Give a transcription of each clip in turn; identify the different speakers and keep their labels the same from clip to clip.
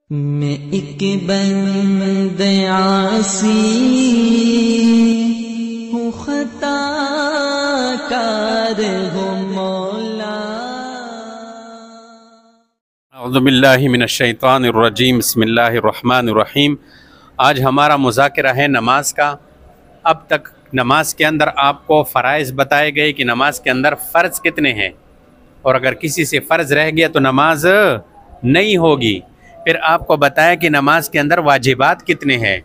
Speaker 1: मैं एक बंदे आसी हूँ, खताकार हूँ मौला।
Speaker 2: औज़ु बिल्लाहि मिनश्शैतानिर रजीम, बिस्मिल्लाहिर रहमानिर रहीम। आज हमारा मुज़ाकिरा है नमाज का। अब तक नमाज के अंदर आपको फ़राइज़ बताए गए कि नमाज के अंदर फ़र्ज़ कितने हैं, और अगर किसी से फ़र्ज़ रह गया तो नमाज नहीं होगी। फिर आपको बताया कि नमाज के अंदर वाजिबात कितने हैं,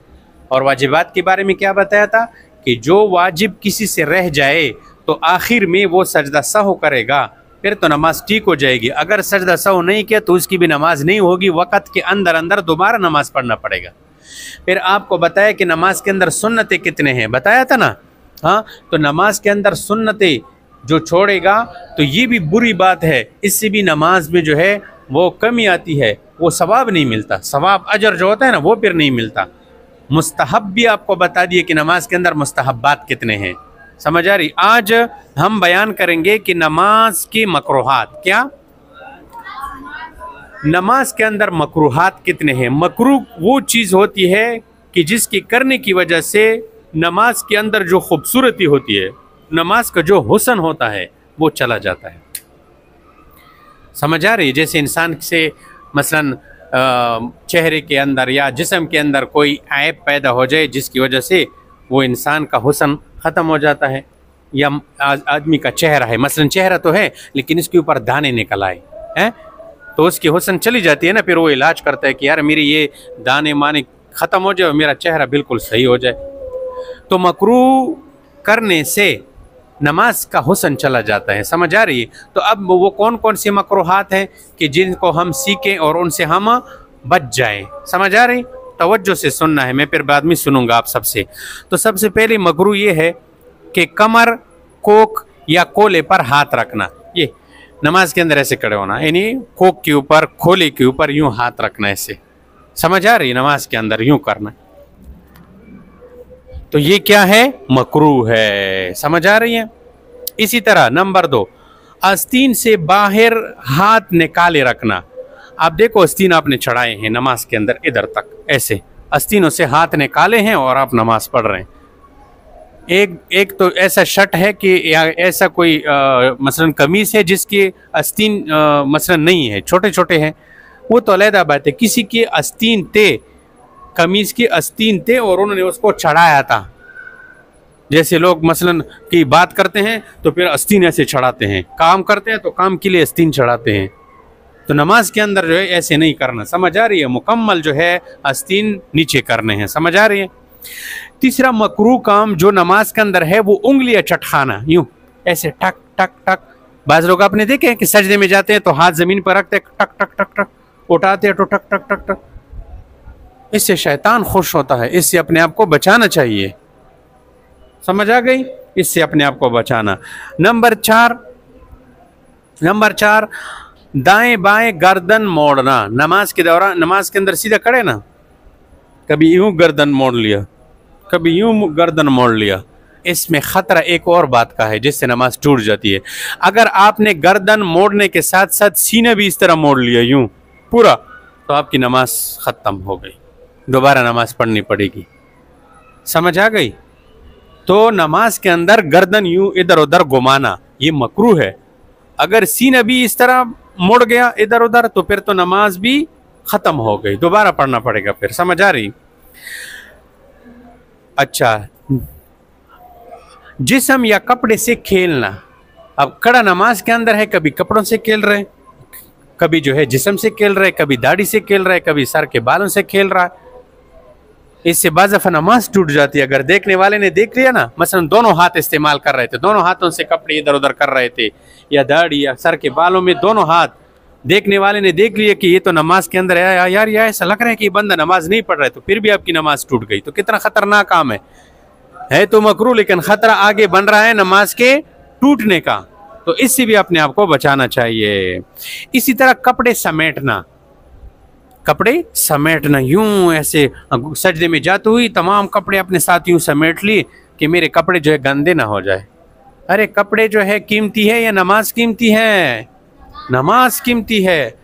Speaker 2: और वाजिबात के बारे में क्या बताया था कि जो वाजिब किसी से रह जाए तो आखिर में वो सजदा सहू करेगा, फिर तो नमाज ठीक हो जाएगी। अगर सजदा सहू नहीं किया तो उसकी भी नमाज नहीं होगी, वक़्त के अंदर अंदर दोबारा नमाज पढ़ना पड़ेगा। फिर आपको बताया कि नमाज के अंदर सुन्नतें कितने हैं, बताया था ना। हाँ, तो नमाज के अंदर सुन्नतें जो छोड़ेगा तो ये भी बुरी बात है, इससे भी नमाज में जो है वो कमी आती है, वो सवाब नहीं मिलता, सवाब अजर जो होता है ना वो फिर नहीं मिलता। मुस्तहब भी आपको बता दिए कि नमाज के अंदर मुस्तहबात कितने हैं, समझ आ रही। आज हम बयान करेंगे कि नमाज की मकरूहात, क्या नमाज के अंदर मकरूहात कितने हैं। मकरूह वो चीज़ होती है कि जिसकी करने की वजह से नमाज के अंदर जो खूबसूरती होती है, नमाज का जो हुस्न होता है वो चला जाता है, समझ आ रही है। जैसे इंसान से मसलन चेहरे के अंदर या जिस्म के अंदर कोई ऐब पैदा हो जाए जिसकी वजह से वो इंसान का हुस्न ख़त्म हो जाता है, या आदमी का चेहरा है, मसलन चेहरा तो है लेकिन इसके ऊपर दाने निकल आए हैं तो उसकी हुस्न चली जाती है ना। फिर वो इलाज करता है कि यार मेरी ये दाने माने ख़त्म हो जाए और मेरा चेहरा बिल्कुल सही हो जाए। तो मकरूह करने से नमाज का हुस्न चला जाता है, समझ आ रही है। तो अब वो कौन कौन सी मकरूहात हैं कि जिनको हम सीखें और उनसे हम बच जाएं, समझ आ रही। तवज्जो से सुनना है, मैं फिर बाद में सुनूंगा आप सबसे। तो सबसे पहले मकरूह ये है कि कमर, कोक या कोले पर हाथ रखना। ये नमाज के अंदर ऐसे खड़े होना, यानी कोक के ऊपर, खोले के ऊपर यूं हाथ रखना, ऐसे, समझ आ रही। नमाज के अंदर यूं करना, तो ये क्या है, मकरूह है, समझ आ रही है। इसी तरह नंबर 2, आस्तीन से बाहर हाथ निकाले रखना। आप देखो आस्तीन आपने चढ़ाए हैं नमाज के अंदर इधर तक, ऐसे आस्तीनों से हाथ निकाले हैं और आप नमाज पढ़ रहे हैं। एक तो ऐसा शर्ट है कि या ऐसा कोई मसलन कमीज है जिसकी आस्तीन मसलन नहीं है, छोटे छोटे हैं, वो तो अलहदा बात है। किसी की आस्तीन थे, कमीज की आस्तीन थे और उन्होंने उसको चढ़ाया था। जैसे लोग मसलन की बात करते हैं तो फिर आस्तीन ऐसे चढ़ाते हैं, काम करते हैं तो काम के लिए आस्तीन चढ़ाते हैं। तो नमाज के अंदर जो है ऐसे नहीं करना, समझ आ रही है। मुकम्मल जो है आस्तीन नीचे करने हैं, समझ आ रही है। तीसरा मकरूह काम जो नमाज के अंदर है वो उंगलियां चटखाना, यूं ऐसे टक टक टक। बाज़ लोग आपने देखे हैं कि सजदे में जाते हैं तो हाथ जमीन पर रखते हैं, टक टक टक टक, उठाते हैं तो टक टक टक टक। इससे शैतान खुश होता है, इससे अपने आप को बचाना चाहिए, समझ आ गई, इससे अपने आप को बचाना। नंबर 4 दाएं बाएं गर्दन मोड़ना। नमाज के दौरान, नमाज के अंदर सीधा खड़े ना, कभी यूं गर्दन मोड़ लिया, कभी यूं गर्दन मोड़ लिया, इसमें ख़तरा एक और बात का है जिससे नमाज टूट जाती है। अगर आपने गर्दन मोड़ने के साथ साथ सीना भी इस तरह मोड़ लिया यूं पूरा, तो आपकी नमाज ख़त्म हो गई, दोबारा नमाज पढ़नी पड़ेगी, समझ आ गई। तो नमाज के अंदर गर्दन यूं इधर उधर घुमाना ये मकरूह है। अगर सीना भी इस तरह मुड़ गया इधर उधर तो फिर तो नमाज भी ख़त्म हो गई, दोबारा पढ़ना पड़ेगा फिर, समझ आ रही। अच्छा, जिस्म या कपड़े से खेलना। अब खड़ा नमाज के अंदर है, कभी कपड़ों से खेल रहे, कभी जो है जिस्म से खेल रहे, कभी दाढ़ी से खेल रहे, कभी सर के बालों से खेल रहा है। इससे बाज़ दफ़ा नमाज टूट जाती है। अगर देखने वाले ने देख लिया ना, मसलन दोनों हाथ इस्तेमाल कर रहे थे, दोनों हाथों से कपड़े इधर उधर कर रहे थे, या दाढ़ी या सर के बालों में दोनों हाथ, देखने वाले ने देख लिया कि ये तो नमाज के अंदर है, यार ये ऐसा लग रहा है कि ये बंदा नमाज नहीं पढ़ रहा है, तो फिर भी आपकी नमाज टूट गई, तो कितना ख़तरनाक काम है तो मकरूह, लेकिन ख़तरा आगे बन रहा है नमाज के टूटने का, तो इससे भी अपने आप को बचाना चाहिए। इसी तरह कपड़े समेटना, कपड़े समेटना, यूं ऐसे सजदे में जाते हुए तमाम कपड़े अपने साथ यूं समेट लिए कि मेरे कपड़े जो है गंदे ना हो जाए। अरे कपड़े जो है कीमती है या नमाज कीमती है? नमाज कीमती है।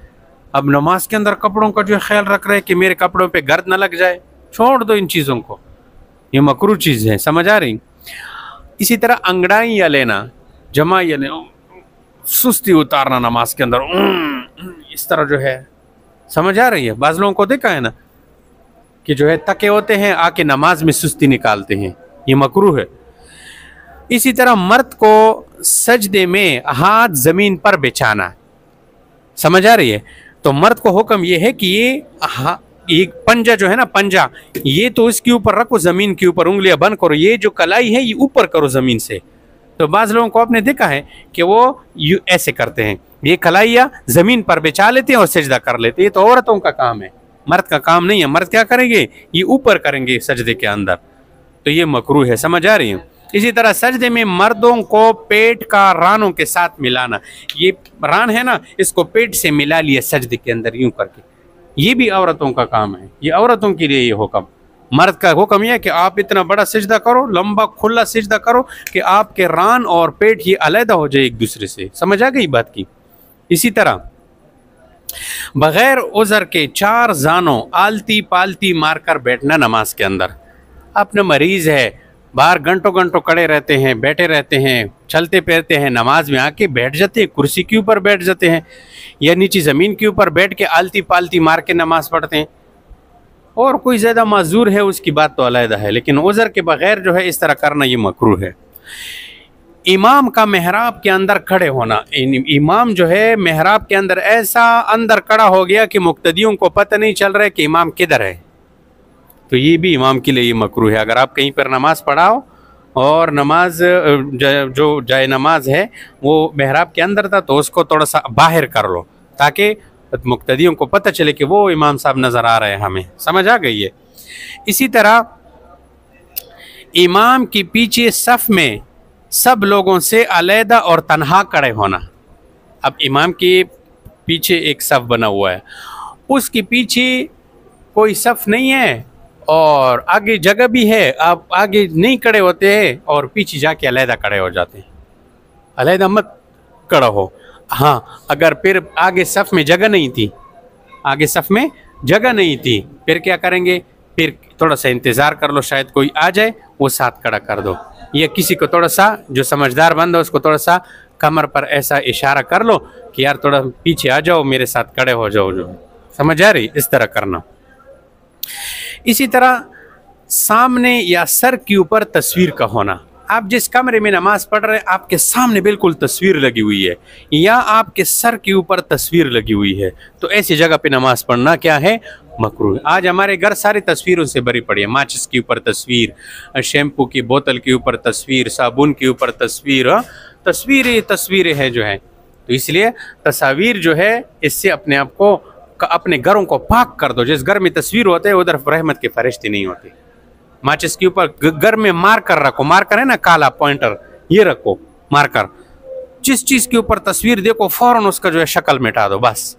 Speaker 2: अब नमाज के अंदर कपड़ों का जो ख्याल रख रहे हैं कि मेरे कपड़ों पे गर्द न लग जाए, छोड़ दो इन चीज़ों को, ये मकरूह चीज़ है। समझ आ रही? इसी तरह अंगड़ाइयाँ लेना, जमाइया लेना, सुस्ती उतारना नमाज के अंदर, इस तरह जो है, समझ आ रही है? बाज़ लोगों को देखा है ना कि जो है तके होते हैं, आके नमाज में सुस्ती निकालते हैं, ये मकरूह है। इसी तरह मर्द को सजदे में हाथ ज़मीन पर बिछाना, समझ आ रही है? तो मर्द को हुक्म ये है कि ये पंजा जो है ना, पंजा, ये तो इसके ऊपर रखो, ज़मीन के ऊपर उंगलियां बंद करो, ये जो कलाई है ये ऊपर करो ज़मीन से। तो बाज़ लोगों को आपने देखा है कि वो ऐसे करते हैं, ये कलाइयाँ ज़मीन पर बिछा लेते हैं और सजदा कर लेते हैं। ये तो औरतों का काम है, मर्द का काम नहीं है। मर्द क्या करेंगे? ये ऊपर करेंगे सजदे के अंदर, तो ये मकरूह है। समझ आ रही है? इसी तरह सजदे में मर्दों को पेट का रानों के साथ मिलाना, ये रान है ना, इसको पेट से मिला लिया सजदे के अंदर यूं करके, ये भी औरतों का काम है। ये औरतों के लिए ये हुक्म। मर्द का हुक्म यह है कि आप इतना बड़ा सजदा करो, लंबा खुला सजदा करो कि आपके रान और पेट ये अलग हो जाए एक दूसरे से। समझ आ गई बात की? इसी तरह बगैर उज़र के 4 जानों आलती पालती मारकर बैठना नमाज के अंदर। अपना मरीज है, बाहर घंटों घंटों खड़े रहते हैं, बैठे रहते हैं, चलते फिरते हैं, नमाज में आके बैठ जाते हैं, कुर्सी के ऊपर बैठ जाते हैं या नीचे ज़मीन के ऊपर बैठ के आलती पालती मार के नमाज पढ़ते हैं। और कोई ज़्यादा माजूर है उसकी बात तो अलग है, लेकिन उज़र के बगैर जो है इस तरह करना ये मकरूह है। इमाम का मेहराब के अंदर खड़े होना, इमाम जो है मेहराब के अंदर ऐसा अंदर खड़ा हो गया कि मुक्तदियों को पता नहीं चल रहा है कि इमाम किधर है, तो ये भी इमाम के लिए ये मकरूह है। अगर आप कहीं पर नमाज पढ़ाओ और नमाज जो जाए नमाज है वो मेहराब के अंदर था, तो उसको थोड़ा सा बाहर कर लो ताकि मुक्तदियों को पता चले कि वो इमाम साहब नज़र आ रहे हैं हमें। समझ आ गई है? इसी तरह इमाम के पीछे सफ़ में सब लोगों से अलहदा और तन्हा खड़े होना। अब इमाम के पीछे एक सफ़ बना हुआ है, उसके पीछे कोई सफ़ नहीं है और आगे जगह भी है, आप आगे नहीं खड़े होते हैं और पीछे जाके अलहदा खड़े हो जाते हैं। अलहदा मत खड़ा हो। हाँ, अगर फिर आगे सफ़ में जगह नहीं थी, आगे सफ़ में जगह नहीं थी, फिर क्या करेंगे? फिर थोड़ा सा इंतज़ार कर लो, शायद कोई आ जाए, वो साथ खड़ा कर दो, या किसी को थोड़ा सा जो समझदार बंदा उसको थोड़ा सा कमर पर ऐसा इशारा कर लो कि यार थोड़ा पीछे आ जाओ, मेरे साथ खड़े हो जाओ। जो समझ आ रही? इस तरह करना। इसी तरह सामने या सर के ऊपर तस्वीर का होना। आप जिस कमरे में नमाज पढ़ रहे हैं आपके सामने बिल्कुल तस्वीर लगी हुई है या आपके सर के ऊपर तस्वीर लगी हुई है, तो ऐसी जगह पे नमाज पढ़ना क्या है? मकरूह। आज हमारे घर सारी तस्वीरों से भरी पड़ी है। माचिस के ऊपर तस्वीर, शैम्पू की बोतल के ऊपर तस्वीर, साबुन के ऊपर तस्वीर, तस्वीरें है जो है। तो इसलिए तस्वीर जो है, इससे अपने आप को, अपने घरों को पाक कर दो। जिस घर में तस्वीर होते हैं उधर रहमत के फरिश्ते नहीं होते। माचिस के ऊपर घर में मार्कर रखो, मार्कर है ना काला पॉइंटर, ये रखो मार्कर। जिस चीज़ के ऊपर तस्वीर देखो फौरन उसका जो है शक्ल मिटा दो बस,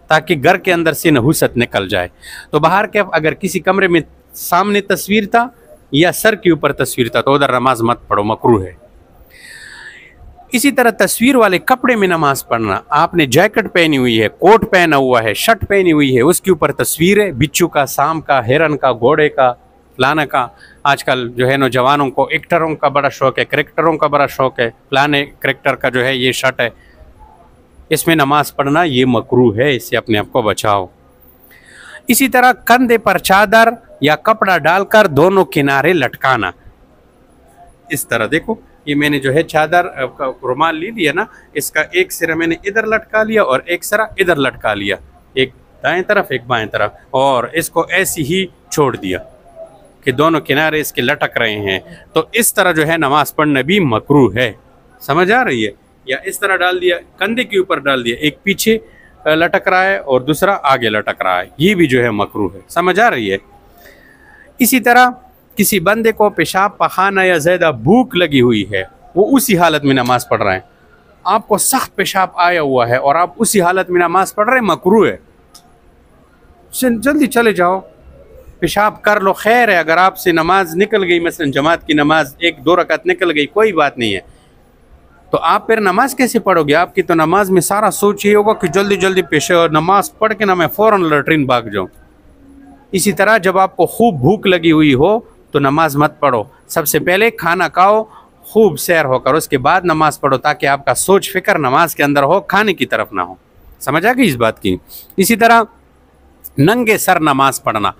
Speaker 2: ताकि घर के अंदर से नहुसत निकल जाए। तो बाहर के अगर किसी कमरे में सामने तस्वीर था या सर के ऊपर तस्वीर था तो उधर नमाज मत पढ़ो, मकरूह है। इसी तरह तस्वीर वाले कपड़े में नमाज पढ़ना। आपने जैकेट पहनी हुई है, कोट पहना हुआ है, शर्ट पहनी हुई है, उसके ऊपर तस्वीर है बिच्छू का, सांप का, हिरन का, घोड़े का, फलाने का। आजकल जो है नौजवानों को एक्टरों का बड़ा शौक है, करेक्टरों का बड़ा शौक है, फलाने करेक्टर का जो है ये शर्ट है, इसमें नमाज पढ़ना ये मकरूह है, इससे अपने आप को बचाओ। इसी तरह कंधे पर चादर या कपड़ा डालकर दोनों किनारे लटकाना। इस तरह देखो, ये मैंने जो है चादर का रुमाल ले लिया ना, इसका एक सिरा मैंने इधर लटका लिया और एक सिरा इधर लटका लिया, एक दाएं तरफ एक बाएं तरफ, और इसको ऐसी ही छोड़ दिया कि दोनों किनारे इसके लटक रहे हैं। तो इस तरह जो है नमाज पढ़ना भी मकरूह है। समझ आ रही है? या इस तरह डाल दिया, कंधे के ऊपर डाल दिया, एक पीछे लटक रहा है और दूसरा आगे लटक रहा है, ये भी जो है मकरूह है। समझ आ रही है? इसी तरह किसी बंदे को पेशाब पखाना या ज़्यादा भूख लगी हुई है, वो उसी हालत में नमाज पढ़ रहे हैं, आपको सख्त पेशाब आया हुआ है और आप उसी हालत में नमाज पढ़ रहे हैं, मकरूह है। जल्दी चले जाओ, पेशाब कर लो, खैर है। अगर आपसे नमाज निकल गई, मसलन जमात की नमाज 1-2 रकात निकल गई, कोई बात नहीं है, तो आप फिर नमाज कैसे पढ़ोगे? आपकी तो नमाज में सारा सोच ये होगा कि जल्दी जल्दी पेश और नमाज पढ़ के ना मैं फ़ौरन लैट्रिन भाग जाऊँ। इसी तरह जब आपको खूब भूख लगी हुई हो तो नमाज मत पढ़ो, सबसे पहले खाना खाओ, खूब सैर होकर उसके बाद नमाज पढ़ो, ताकि आपका सोच फिक्र नमाज के अंदर हो, खाने की तरफ ना हो। समझ आ गई इस बात की? इसी तरह नंगे सर नमाज पढ़ना,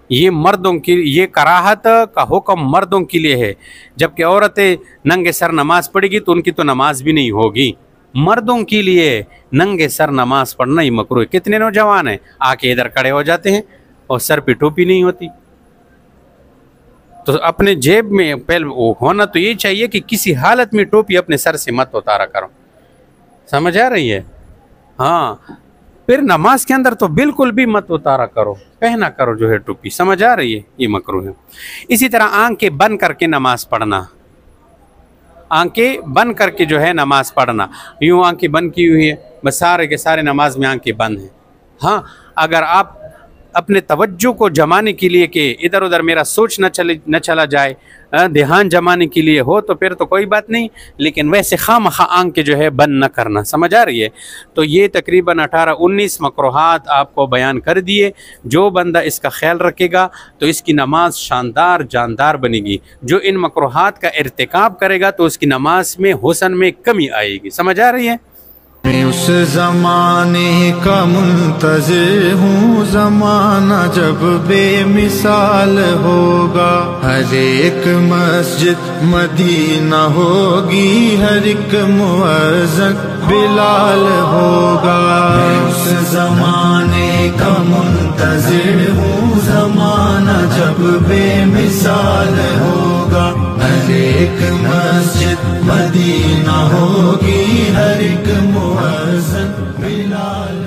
Speaker 2: ये मर्दों की, ये कराहत का हुक्म मर्दों के लिए है, जबकि औरतें नंगे सर नमाज पढ़ेगी तो उनकी तो नमाज भी नहीं होगी। मर्दों के लिए नंगे सर नमाज पढ़ना ही मकरूह है। कितने नौजवान हैं आके इधर खड़े हो जाते हैं और सर पे टोपी नहीं होती। तो अपने जेब में पहले होना तो ये चाहिए कि किसी हालत में टोपी अपने सर से मत उतारा करो। समझ आ रही है? हाँ, फिर नमाज के अंदर तो बिल्कुल भी मत उतारा करो, पहना करो जो है टोपी। समझ आ रही है? ये मकरूह है। इसी तरह आंखें बंद करके नमाज पढ़ना, आंखें बंद करके जो है नमाज पढ़ना। यूँ आंखें बंद की हुई है, बस सारे के सारे नमाज में आंखें बंद हैं। हाँ, अगर आप अपने तवज्जो को जमाने के लिए कि इधर उधर मेरा सोच न चला जाए, ध्यान जमाने के लिए हो तो फिर तो कोई बात नहीं, लेकिन वैसे खामखा आंखें जो है बंद न करना। समझ आ रही है? तो ये तकरीबन 18-19 मकरूहात आपको बयान कर दिए। जो बंदा इसका ख्याल रखेगा तो इसकी नमाज शानदार जानदार बनेगी। जो इन मकरूहात का इर्तिकाब करेगा तो उसकी नमाज में हुस्न में कमी आएगी। समझ आ रही है?
Speaker 3: मैं उस जमाने का मुंतज़िर हूँ, जमाना जब बेमिसाल होगा। हर एक मस्जिद मदीना होगी, हर एक मुअज़्ज़िन बिलाल होगा। मैं उस जमाने का मुंतज़िर हूँ, जमाना जब बेमिसाल होगा। हर एक मस्जिद मदीना होगी, हर एक मुअज़्ज़िन बिलाल